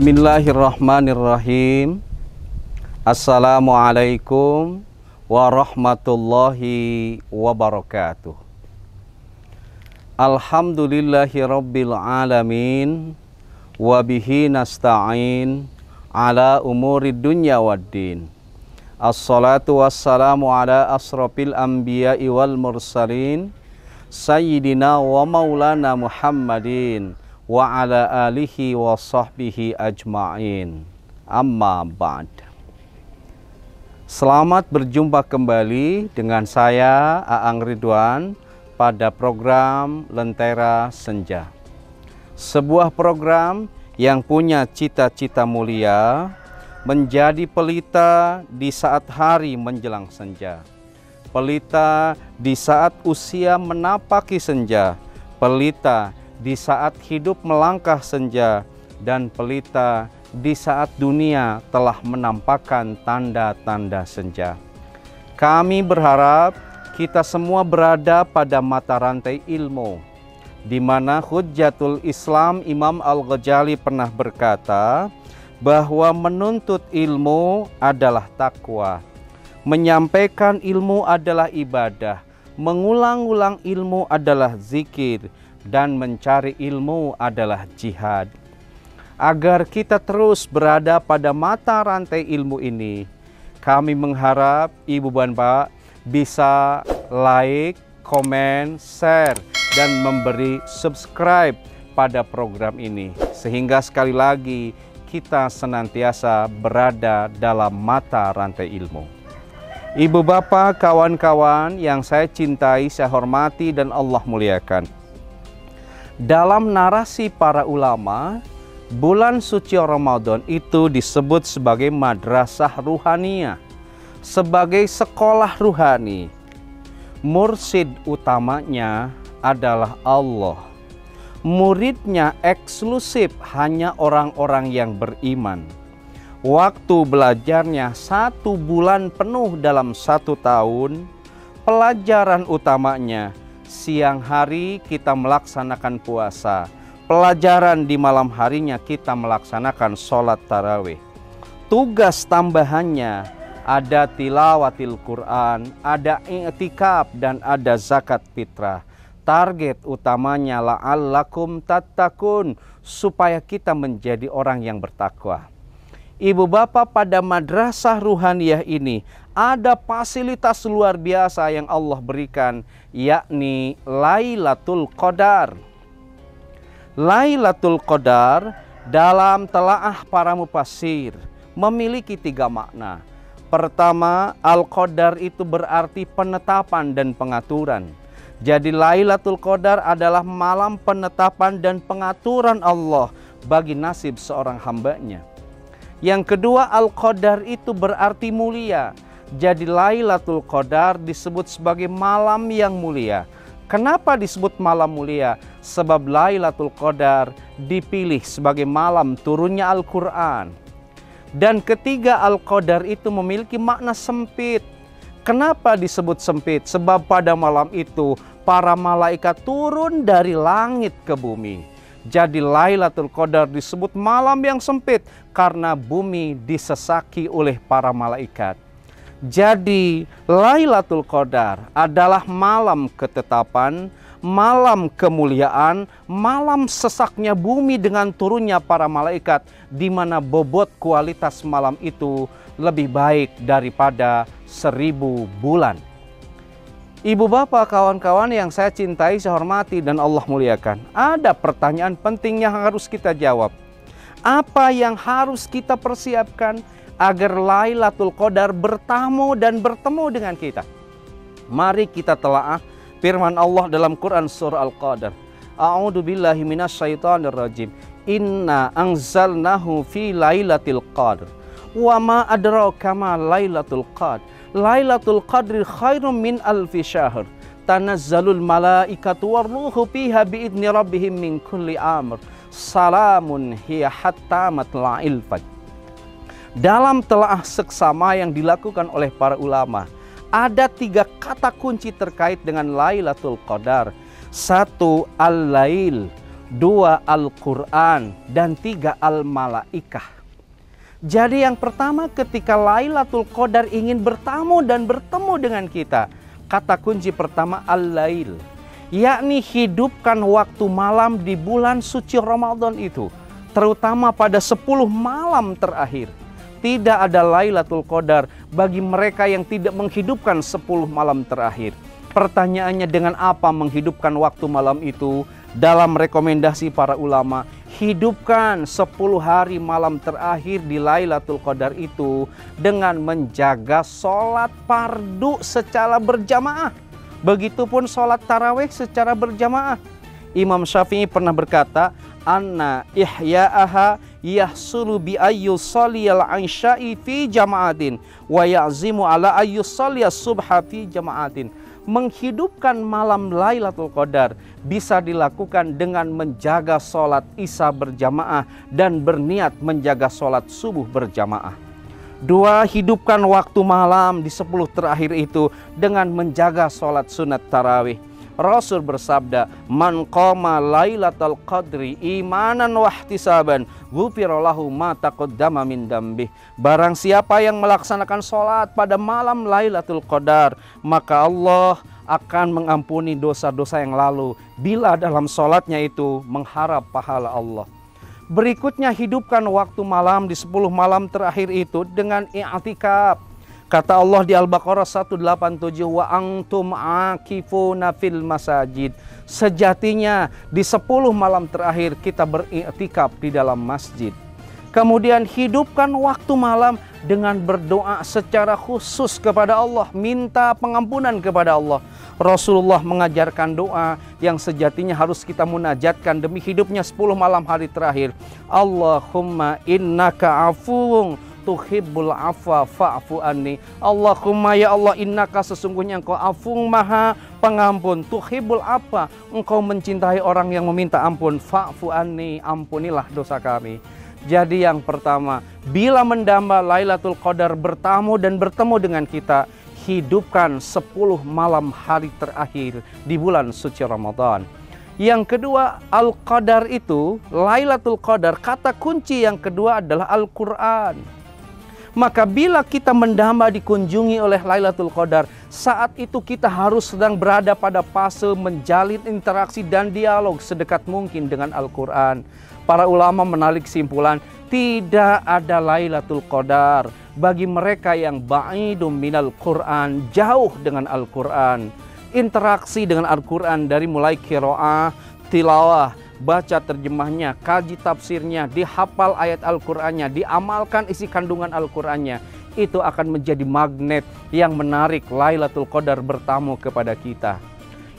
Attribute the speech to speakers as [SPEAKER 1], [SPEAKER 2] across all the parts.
[SPEAKER 1] Bismillahirrahmanirrahim. Assalamualaikum warahmatullahi wabarakatuh. Alhamdulillahirabbil alamin wa bihi nasta'in ala umuri dunya waddin. Assalatu wassalamu ala asrafil anbiya'i wal mursalin sayyidina wa maulana Muhammadin wa ala alihi wa sahbihi ajma'in. Amma ba'd. Selamat berjumpa kembali dengan saya Aang Ridwan pada program Lentera Senja. Sebuah program yang punya cita-cita mulia, menjadi pelita di saat hari menjelang senja, pelita di saat usia menapaki senja, pelita di saat hidup melangkah senja, dan pelita di saat dunia telah menampakkan tanda-tanda senja. Kami berharap kita semua berada pada mata rantai ilmu, di mana Hujjatul Islam Imam Al-Ghazali pernah berkata bahwa menuntut ilmu adalah takwa, menyampaikan ilmu adalah ibadah, mengulang-ulang ilmu adalah zikir, dan mencari ilmu adalah jihad. Agar kita terus berada pada mata rantai ilmu ini, kami mengharap Ibu Bapak bisa like, komen, share, dan memberi subscribe pada program ini, sehingga sekali lagi kita senantiasa berada dalam mata rantai ilmu. Ibu Bapak, kawan-kawan yang saya cintai, saya hormati, dan Allah muliakan. Dalam narasi para ulama, bulan suci Ramadan itu disebut sebagai madrasah ruhaniyah, sebagai sekolah ruhani. Mursyid utamanya adalah Allah. Muridnya eksklusif hanya orang-orang yang beriman. Waktu belajarnya 1 bulan penuh dalam 1 tahun. Pelajaran utamanya, siang hari kita melaksanakan puasa. Pelajaran di malam harinya kita melaksanakan sholat tarawih. Tugas tambahannya ada tilawatil Quran, ada i'tikaf, dan ada zakat fitrah. Target utamanya la'allakum tattaqun, supaya kita menjadi orang yang bertakwa. Ibu Bapak, pada madrasah ruhaniyah ini ada fasilitas luar biasa yang Allah berikan, yakni Lailatul Qadar. Lailatul Qadar dalam telaah para mufassir memiliki 3 makna. Pertama, Al-Qadar itu berarti penetapan dan pengaturan. Jadi Lailatul Qadar adalah malam penetapan dan pengaturan Allah bagi nasib seorang hambanya. Yang kedua, Al-Qadar itu berarti mulia. Jadi Lailatul Qadar disebut sebagai malam yang mulia. Kenapa disebut malam mulia? Sebab Lailatul Qadar dipilih sebagai malam turunnya Al-Quran. Dan ketiga, Al-Qadar itu memiliki makna sempit. Kenapa disebut sempit? Sebab pada malam itu para malaikat turun dari langit ke bumi. Jadi Lailatul Qadar disebut malam yang sempit karena bumi disesaki oleh para malaikat. Jadi Lailatul Qadar adalah malam ketetapan, malam kemuliaan, malam sesaknya bumi dengan turunnya para malaikat, di mana bobot kualitas malam itu lebih baik daripada 1000 bulan. Ibu Bapak, kawan-kawan yang saya cintai, saya hormati, dan Allah muliakan, ada pertanyaan penting yang harus kita jawab. Apa yang harus kita persiapkan agar Lailatul Qadar bertamu dan bertemu dengan kita? Mari kita telaah firman Allah dalam Quran surah Al-Qadar. A'udzu billahi minasyaitonir rajim. Inna anzalnahu fi lailatul qadr. Wa ma adraka ma lailatul qadr. Lailatul qadri khairum min alfi syahr. Tanazzalul malaikatu warruhu fiha biidni rabbihim min kulli amr. Salamun hiya hatta matla'il fajr. Dalam telaah seksama yang dilakukan oleh para ulama, ada 3 kata kunci terkait dengan Lailatul Qadar. 1, al-lail. 2 Al-Quran, dan 3 Al-Malaikah. Jadi yang pertama, ketika Lailatul Qadar ingin bertamu dan bertemu dengan kita, kata kunci pertama Al-Lail, yakni hidupkan waktu malam di bulan suci Ramadan itu, terutama pada 10 malam terakhir. Tidak ada Lailatul Qadar bagi mereka yang tidak menghidupkan 10 malam terakhir. Pertanyaannya, dengan apa menghidupkan waktu malam itu? Dalam rekomendasi para ulama, hidupkan 10 hari malam terakhir di Lailatul Qadar itu dengan menjaga sholat fardu secara berjamaah. Begitupun sholat tarawih secara berjamaah. Imam Syafi'i pernah berkata, anna ihya'aha yahsulu bi ayyusalliyal ansya'i fi jama'atin wa ya'zimu ala ayyusalliyas subha fi jama'atin. Menghidupkan malam Lailatul Qadar bisa dilakukan dengan menjaga sholat isya berjamaah dan berniat menjaga sholat subuh berjamaah. 2, hidupkan waktu malam di 10 terakhir itu dengan menjaga sholat sunat tarawih. Rasul bersabda, man qama lailatal qadri imanan wahtisaban ghufira lahu ma taqaddama min dambih. Barang siapa yang melaksanakan sholat pada malam Lailatul Qadar, maka Allah akan mengampuni dosa-dosa yang lalu bila dalam sholatnya itu mengharap pahala Allah. Berikutnya, hidupkan waktu malam di 10 malam terakhir itu dengan i'tikaf. Kata Allah di Al-Baqarah 187, wa antum akifuna fil masajid. Sejatinya di 10 malam terakhir kita beriktikaf di dalam masjid. Kemudian hidupkan waktu malam dengan berdoa secara khusus kepada Allah, minta pengampunan kepada Allah. Rasulullah mengajarkan doa yang sejatinya harus kita munajatkan demi hidupnya 10 malam hari terakhir. Allahumma innaka afuwun tuhibbul afwa fa'fu anni. Allahumma ya Allah, innaka sesungguhnya engkau afung maha pengampun, tuhibbul afwa, engkau mencintai orang yang meminta ampun, fa'fu anni, ampunilah dosa kami. Jadi yang pertama, bila mendamba Lailatul Qadar bertamu dan bertemu dengan kita, hidupkan 10 malam hari terakhir di bulan suci Ramadan. Yang kedua, Al-Qadar itu, Lailatul Qadar, kata kunci yang kedua adalah Al-Quran. Maka bila kita mendamba dikunjungi oleh Lailatul Qadar, saat itu kita harus sedang berada pada fase menjalin interaksi dan dialog sedekat mungkin dengan Al-Quran. Para ulama menarik kesimpulan, tidak ada Lailatul Qadar bagi mereka yang ba'idum minal Quran, jauh dengan Al-Quran. Interaksi dengan Al-Quran dari mulai qiraah, tilawah, baca terjemahnya, kaji tafsirnya, dihafal ayat Al-Qur'annya, diamalkan isi kandungan Al-Qur'annya, itu akan menjadi magnet yang menarik Lailatul Qadar bertamu kepada kita.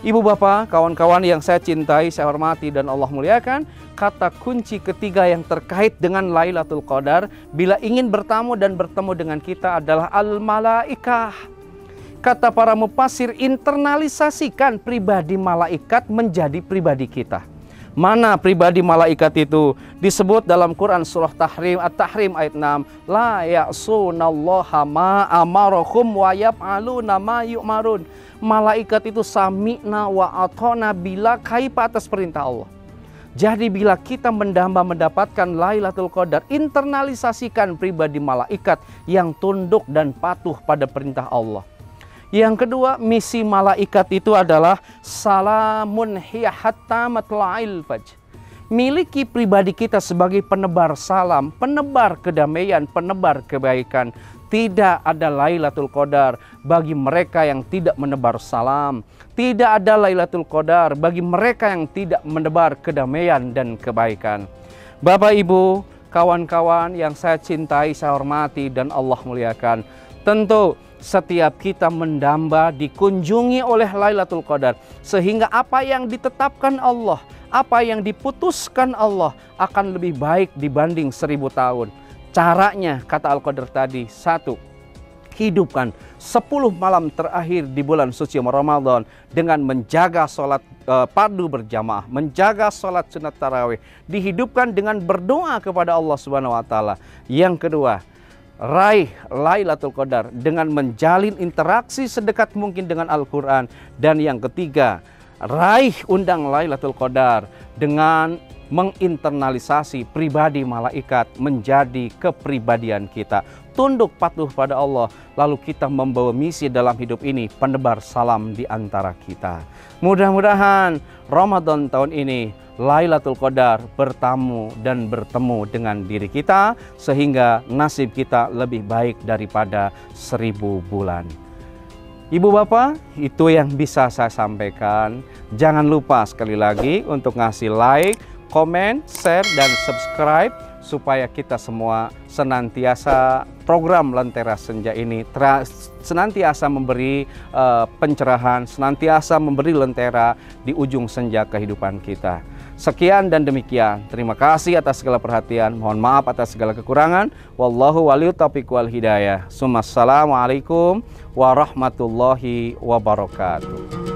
[SPEAKER 1] Ibu bapak, kawan-kawan yang saya cintai, saya hormati dan Allah muliakan, kata kunci ketiga yang terkait dengan Lailatul Qadar bila ingin bertamu dan bertemu dengan kita adalah Al-Malaikah. Kata para mufassir, internalisasikan pribadi malaikat menjadi pribadi kita. Mana pribadi malaikat itu? Disebut dalam Quran surah At-Tahrim ayat 6. La ya'sunallaha ma amarahum wa yaf'aluna ma yu'marun. Malaikat itu sami'na wa atona bila kaifa atas perintah Allah. Jadi bila kita mendamba mendapatkan Lailatul Qadar, internalisasikan pribadi malaikat yang tunduk dan patuh pada perintah Allah. Yang kedua, misi malaikat itu adalah salamun hiya hatta matla'il fajr. Miliki pribadi kita sebagai penebar salam, penebar kedamaian, penebar kebaikan. Tidak ada Lailatul Qadar bagi mereka yang tidak menebar salam. Tidak ada Lailatul Qadar bagi mereka yang tidak menebar kedamaian dan kebaikan. Bapak, Ibu, kawan-kawan yang saya cintai, saya hormati dan Allah muliakan. Tentu setiap kita mendamba dikunjungi oleh Lailatul Qadar, sehingga apa yang ditetapkan Allah, apa yang diputuskan Allah akan lebih baik dibanding 1000 tahun. Caranya, kata Al-Qadar tadi, 1. Hidupkan 10 malam terakhir di bulan suci Ramadan dengan menjaga sholat fardu berjamaah, menjaga sholat sunat tarawih, dihidupkan dengan berdoa kepada Allah Subhanahu wa taala. Yang kedua, raih Lailatul Qadar dengan menjalin interaksi sedekat mungkin dengan Al-Quran. Dan yang ketiga raih undang Lailatul Qadar dengan menginternalisasi pribadi malaikat menjadi kepribadian kita. Tunduk patuh pada Allah, lalu kita membawa misi dalam hidup ini, penebar salam di antara kita. Mudah-mudahan Ramadan tahun ini Lailatul Qadar bertamu dan bertemu dengan diri kita, sehingga nasib kita lebih baik daripada 1000 bulan. Ibu bapak, itu yang bisa saya sampaikan. Jangan lupa sekali lagi untuk ngasih like, komen, share, dan subscribe, supaya kita semua senantiasa program Lentera Senja ini senantiasa memberi pencerahan, senantiasa memberi lentera di ujung senja kehidupan kita. Sekian dan demikian. Terima kasih atas segala perhatian. Mohon maaf atas segala kekurangan. Wallahu waliyut taufiq wal hidayah. Assalamualaikum warahmatullahi wabarakatuh.